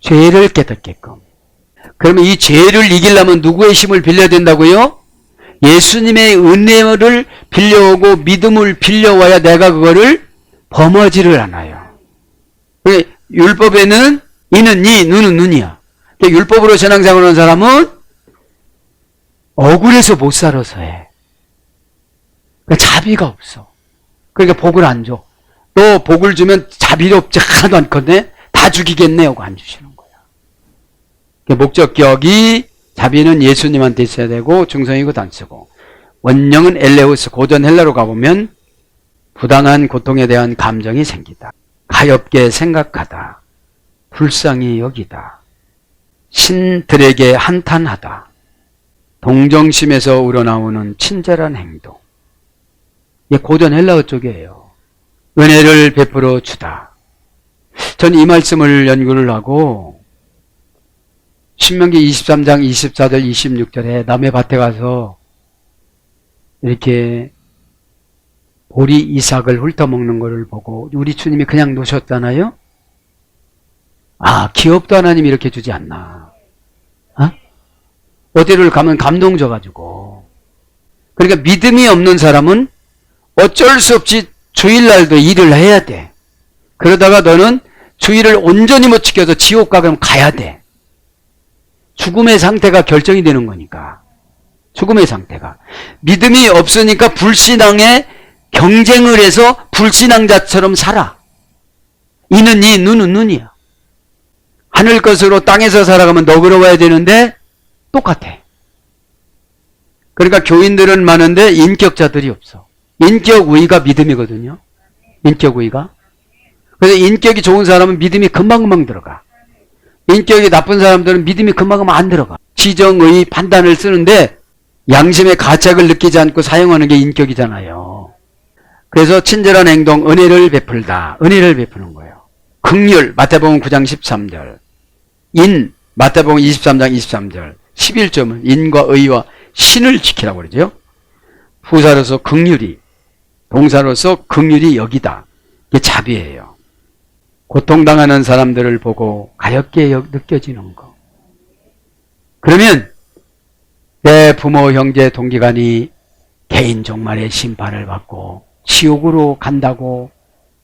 죄를 깨닫게끔. 그러면 이 죄를 이기려면 누구의 힘을 빌려야 된다고요? 예수님의 은혜를 빌려오고 믿음을 빌려와야 내가 그거를 범하지를 않아요. 율법에는 이는 이, 누는 눈이야. 율법으로 신앙생활하는 사람은 억울해서 못 살아서 해. 자비가 없어. 그러니까 복을 안 줘. 너 복을 주면 자비롭지 하나도 않거든. 다 죽이겠네 하고 안 주시는 거야. 목적격이 자비는 예수님한테 있어야 되고 중성이고 단수고 원령은 엘레우스 고전 헬라로 가보면 부당한 고통에 대한 감정이 생기다. 가엾게 생각하다. 불쌍히 여기다. 신들에게 한탄하다. 동정심에서 우러나오는 친절한 행동. 이게 고전 헬라어 쪽이에요. 은혜를 베풀어 주다. 전 이 말씀을 연구를 하고 신명기 23장 24절 26절에 남의 밭에 가서 이렇게 보리 이삭을 훑어먹는 것을 보고 우리 주님이 그냥 놓으셨잖아요. 아, 기업도 하나님이 이렇게 주지 않나. 어디를 가면 감동 줘가지고. 그러니까 믿음이 없는 사람은 어쩔 수 없이 주일날도 일을 해야 돼. 그러다가 너는 주일을 온전히 못 지켜서 지옥 가면 가야 돼. 죽음의 상태가 결정이 되는 거니까. 죽음의 상태가. 믿음이 없으니까 불신앙에 경쟁을 해서 불신앙자처럼 살아. 이는 이, 눈은 눈이야. 하늘 것으로 땅에서 살아가면 너그러워야 되는데 똑같아. 그러니까 교인들은 많은데 인격자들이 없어. 인격 우위가 믿음이거든요. 인격 우위가. 그래서 인격이 좋은 사람은 믿음이 금방금방 들어가. 인격이 나쁜 사람들은 믿음이 금방금방 안 들어가. 지정의 판단을 쓰는데 양심의 가책을 느끼지 않고 사용하는 게 인격이잖아요. 그래서 친절한 행동, 은혜를 베풀다. 은혜를 베푸는 거예요. 긍휼, 마태복음 9장 13절. 인, 마태복음 23장 23절. 11점은 인과 의와 신을 지키라고 그러죠. 부사로서 긍휼이, 동사로서 긍휼이 여기다. 이게 자비예요. 고통당하는 사람들을 보고 가볍게 느껴지는 거. 그러면 내 부모, 형제, 동기간이 개인 종말의 심판을 받고 지옥으로 간다고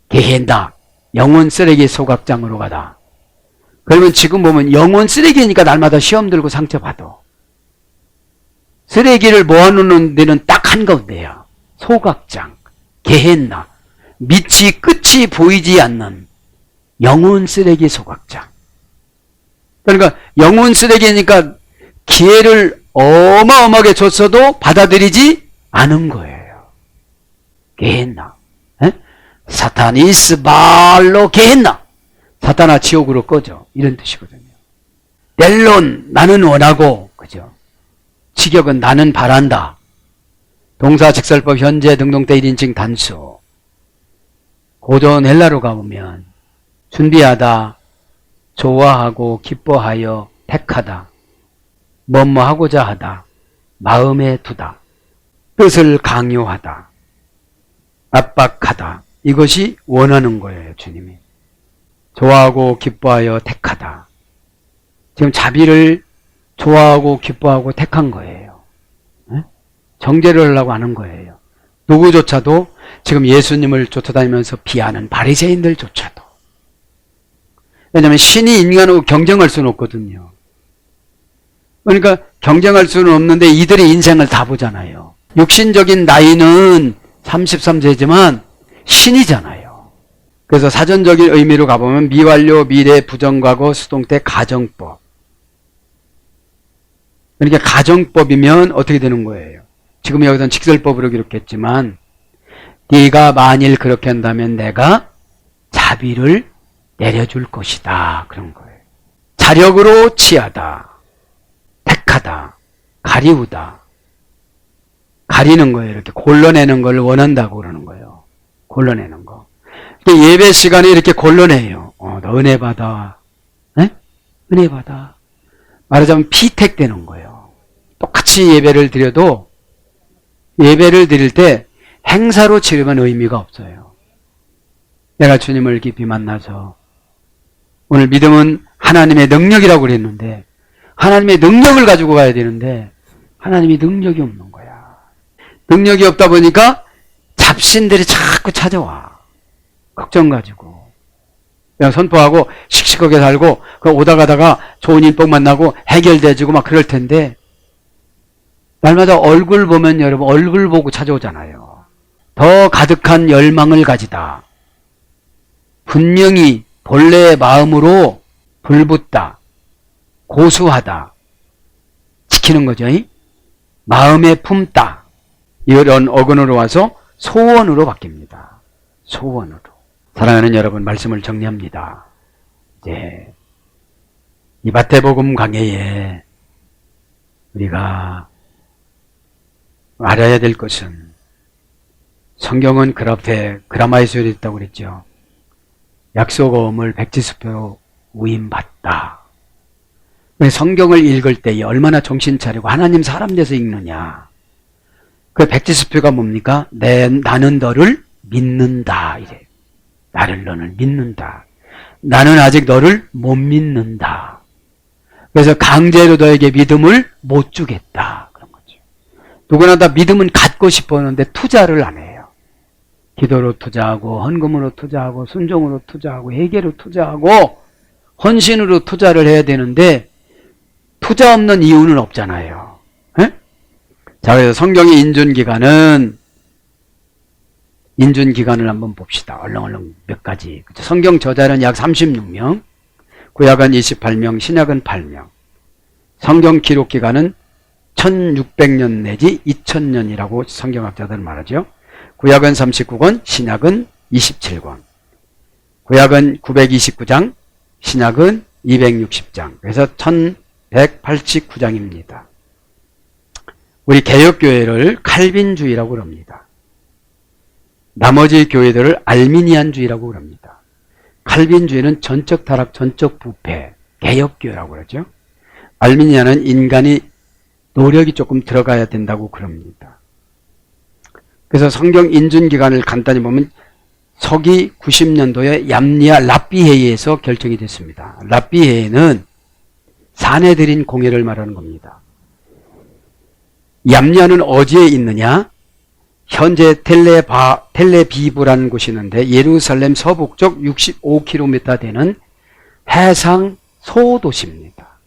게헨나, 영혼 쓰레기 소각장으로 가다. 그러면 지금 보면 영혼 쓰레기니까 날마다 시험 들고 상처받아. 쓰레기를 모아놓는 데는 딱 한가운데야. 소각장, 게헨나, 밑이 끝이 보이지 않는 영혼 쓰레기 소각장. 그러니까 영혼 쓰레기니까 기회를 어마어마하게 줬어도 받아들이지 않은 거예요. 게헨나. 사타니스 발로 게헨나. 사탄아 지옥으로 꺼져. 이런 뜻이거든요. 넬론 나는 원하고, 그죠? 직역은 나는 바란다. 동사 직설법 현재 등동태 1인칭 단수. 고전 헬라로 가보면 준비하다, 좋아하고 기뻐하여 택하다, 뭐뭐 하고자 하다, 마음에 두다, 뜻을 강요하다, 압박하다. 이것이 원하는 거예요, 주님이. 좋아하고 기뻐하여 택하다. 지금 자비를 좋아하고 기뻐하고 택한 거예요. 정죄를 하려고 하는 거예요. 누구조차도 지금 예수님을 쫓아다니면서 비하는 바리새인들조차도. 왜냐하면 신이 인간하고 경쟁할 수는 없거든요. 그러니까 경쟁할 수는 없는데 이들의 인생을 다 보잖아요. 육신적인 나이는 33세지만 신이잖아요. 그래서 사전적인 의미로 가보면 미완료, 미래, 부정과거, 수동태, 가정법. 그러니까 가정법이면 어떻게 되는 거예요? 지금 여기서는 직설법으로 기록했지만 네가 만일 그렇게 한다면 내가 자비를 내려줄 것이다. 그런 거예요. 자력으로 취하다, 택하다, 가리우다. 가리는 거예요. 이렇게 골라내는 걸 원한다고 그러는 거예요. 골라내는 거. 예배 시간에 이렇게 골라내요. 너 은혜 받아. 네? 은혜 받아. 말하자면 피택되는 거예요. 똑같이 예배를 드려도 예배를 드릴 때 행사로 치르면 의미가 없어요. 내가 주님을 깊이 만나서 오늘 믿음은 하나님의 능력이라고 그랬는데 하나님의 능력을 가지고 가야 되는데 하나님이 능력이 없는 거야. 능력이 없다 보니까 잡신들이 자꾸 찾아와. 걱정 가지고. 그냥 선포하고 씩씩하게 살고 오다 가다가 좋은 인복 만나고 해결돼지고 막 그럴 텐데 날마다 얼굴 보면 여러분 얼굴 보고 찾아오잖아요. 더 가득한 열망을 가지다. 분명히 본래의 마음으로 불붙다. 고수하다. 지키는 거죠. 마음에 품다. 이런 어근으로 와서 소원으로 바뀝니다. 소원으로. 사랑하는 여러분, 말씀을 정리합니다. 이제 이 마태복음 강해에 우리가 알아야 될 것은 성경은 그 앞에 그라마에서 있다고 그랬죠. 약속어음을 백지수표로 위임받다. 성경을 읽을 때 얼마나 정신 차리고 하나님 사람 돼서 읽느냐. 그 백지수표가 뭡니까? 나는 너를 믿는다. 이래. 너를 믿는다. 나는 아직 너를 못 믿는다. 그래서 강제로 너에게 믿음을 못 주겠다. 그런 거죠. 누구나 다 믿음은 갖고 싶었는데 투자를 안 해요. 기도로 투자하고 헌금으로 투자하고 순종으로 투자하고 회개로 투자하고 헌신으로 투자를 해야 되는데 투자 없는 이유는 없잖아요. 에? 자, 그래서 성경의 인준기간을 한번 봅시다. 얼렁얼렁 몇 가지. 성경 저자는 약 36명, 구약은 28명, 신약은 8명. 성경 기록 기간은 1600년 내지 2000년이라고 성경학자들은 말하죠. 구약은 39권, 신약은 27권. 구약은 929장, 신약은 260장. 그래서 1189장입니다. 우리 개혁교회를 칼빈주의라고 그럽니다. 나머지 교회들을 알미니안주의라고 그럽니다. 칼빈주의는 전적 타락, 전적 부패, 개혁교회라고 그러죠. 알미니안은 인간이 노력이 조금 들어가야 된다고 그럽니다. 그래서 성경 인준기간을 간단히 보면 서기 90년도에 얌리아 랍비회의에서 결정이 됐습니다. 랍비회의는 사내들인 공회를 말하는 겁니다. 얌리아는 어디에 있느냐? 현재 텔레비브라는 곳이 있는데 예루살렘 서북쪽 65km 되는 해상 소도시입니다.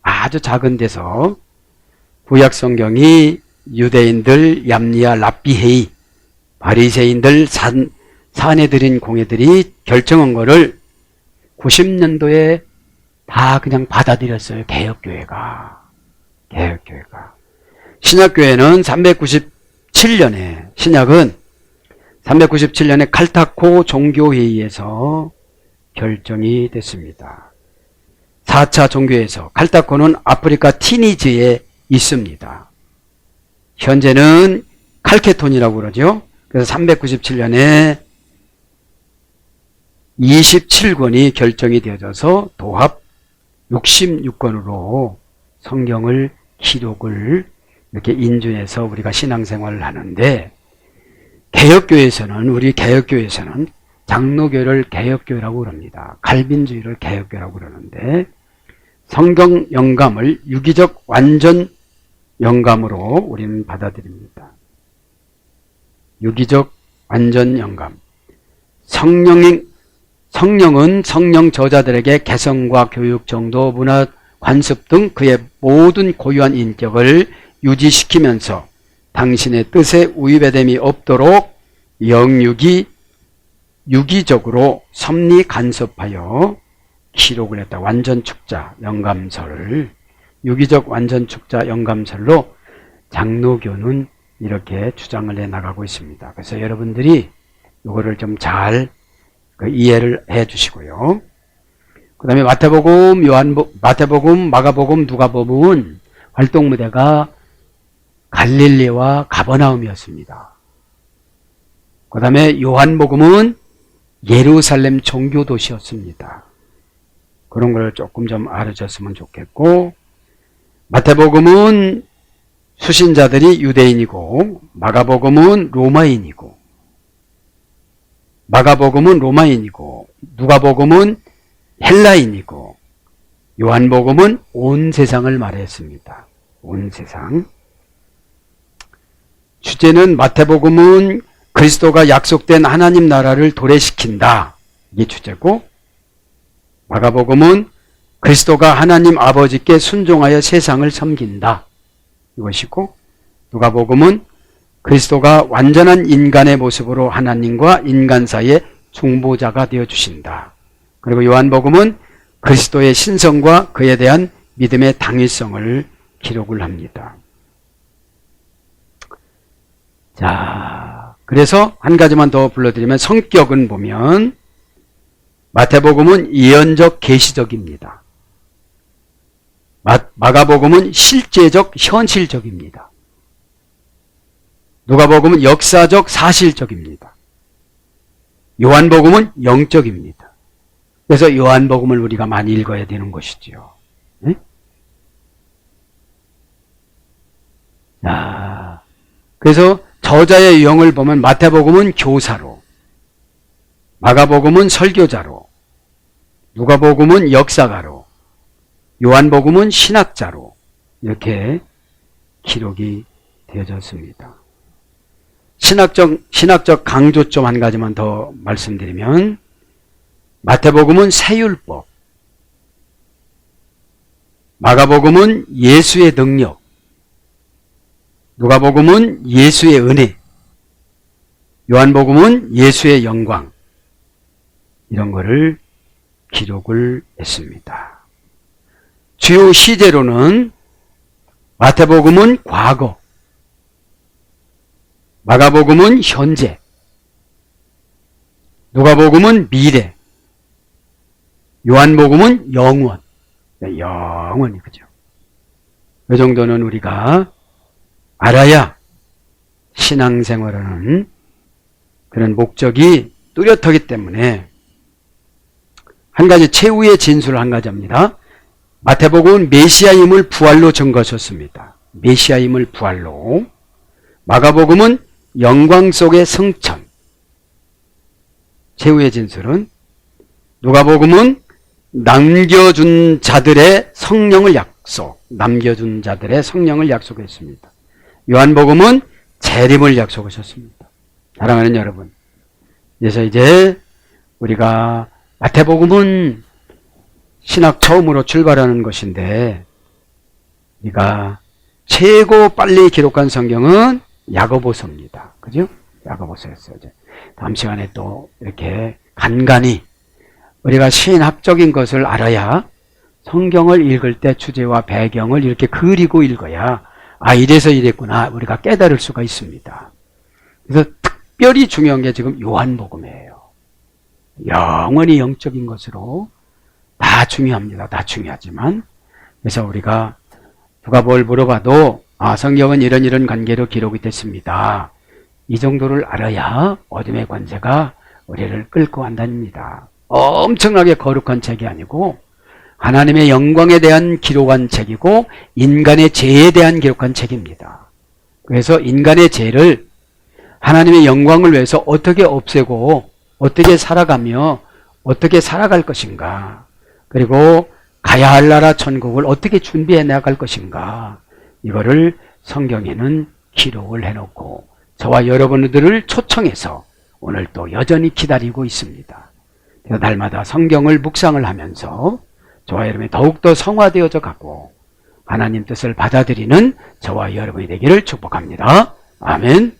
아주 작은 데서 구약 성경이 유대인들 얌리아 랍비회의, 바리새인들 사내들인 공회들이 결정한 거를 90년도에 다 그냥 받아들였어요. 개혁교회가. 신약교회는 397년에 칼타코 종교회의에서 결정이 됐습니다. 4차 종교회에서 칼타코는 아프리카 티니지에 있습니다. 현재는 칼케톤이라고 그러죠. 그래서 397년에 27권이 결정이 되어져서 도합 66권으로 성경을 기록을 이렇게 인준해서 우리가 신앙생활을 하는데 우리 개혁교회에서는 장로교를 개혁교회라고 그럽니다. 칼빈주의를 개혁교회라고 그러는데 성경 영감을 유기적 완전 영감으로 우리는 받아들입니다. 유기적 완전 영감. 성령은 성령 저자들에게 개성과 교육, 정도, 문화, 관습 등 그의 모든 고유한 인격을 유지시키면서 당신의 뜻에 우위배됨이 없도록 유기적으로 섭리 간섭하여 기록을 했다. 완전축자 영감서를 유기적 완전축자 영감설로 장로교는 이렇게 주장을 해나가고 있습니다. 그래서 여러분들이 이거를 좀 잘 이해를 해 주시고요. 그 다음에 마태복음, 마가복음, 누가복음은 활동 무대가 갈릴리와 가버나움이었습니다. 그 다음에 요한복음은 예루살렘 종교도시였습니다. 그런 걸 조금 좀 알아줬으면 좋겠고, 마태복음은 수신자들이 유대인이고, 마가복음은 로마인이고, 누가복음은 헬라인이고, 요한복음은 온 세상을 말했습니다. 온 세상. 주제는 마태복음은 그리스도가 약속된 하나님 나라를 도래시킨다. 이게 주제고, 마가복음은 그리스도가 하나님 아버지께 순종하여 세상을 섬긴다. 이것이고, 누가복음은 그리스도가 완전한 인간의 모습으로 하나님과 인간 사이의 중보자가 되어주신다. 그리고 요한복음은 그리스도의 신성과 그에 대한 믿음의 당위성을 기록을 합니다. 자, 그래서 한 가지만 더 불러드리면 성격은 보면 마태복음은 예언적 계시적입니다. 마가복음은 실제적 현실적입니다. 누가복음은 역사적 사실적입니다. 요한복음은 영적입니다. 그래서 요한복음을 우리가 많이 읽어야 되는 것이지요. 네? 자, 그래서 저자의 유형을 보면 마태복음은 교사로, 마가복음은 설교자로, 누가복음은 역사가로, 요한복음은 신학자로 이렇게 기록이 되어졌습니다. 신학적 강조점 한 가지만 더 말씀드리면 마태복음은 세율법, 마가복음은 예수의 능력, 누가복음은 예수의 은혜, 요한복음은 예수의 영광, 이런 거를 기록을 했습니다. 주요 시제로는 마태복음은 과거, 마가복음은 현재, 누가복음은 미래, 요한복음은 영원. 영원히, 그죠? 그 정도는 우리가 알아야 신앙생활하는 그런 목적이 뚜렷하기 때문에 한 가지 최후의 진술 한 가지입니다. 마태복음은 메시아임을 부활로 증거하셨습니다. 메시아임을 부활로. 마가복음은 영광 속의 승천. 최후의 진술은 누가복음은 남겨준 자들의 성령을 남겨준 자들의 성령을 약속했습니다. 요한복음은 재림을 약속하셨습니다. 사랑하는 여러분, 그래서 이제 우리가 마태복음은 신학 처음으로 출발하는 것인데 우리가 최고 빨리 기록한 성경은 야고보서입니다. 그죠? 야고보서였어요. 다음 시간에 또 이렇게 간간히 우리가 신학적인 것을 알아야 성경을 읽을 때 주제와 배경을 이렇게 그리고 읽어야 이래서 이랬구나 우리가 깨달을 수가 있습니다. 그래서 특별히 중요한 게 지금 요한복음이에요. 영원히 영적인 것으로 다 중요합니다. 다 중요하지만 그래서 우리가 누가 뭘 물어봐도 성경은 이런 관계로 기록이 됐습니다. 이 정도를 알아야 어둠의 권세가 우리를 끌고 간답니다. 엄청나게 거룩한 책이 아니고 하나님의 영광에 대한 기록한 책이고 인간의 죄에 대한 기록한 책입니다. 그래서 인간의 죄를 하나님의 영광을 위해서 어떻게 없애고 어떻게 살아가며 어떻게 살아갈 것인가, 그리고 가야 할 나라 천국을 어떻게 준비해 나갈 것인가, 이거를 성경에는 기록을 해놓고 저와 여러분들을 초청해서 오늘 또 여전히 기다리고 있습니다. 그래서 날마다 성경을 묵상을 하면서 저와 여러분이 더욱더 성화되어져 가고 하나님 뜻을 받아들이는 저와 여러분이 되기를 축복합니다. 아멘.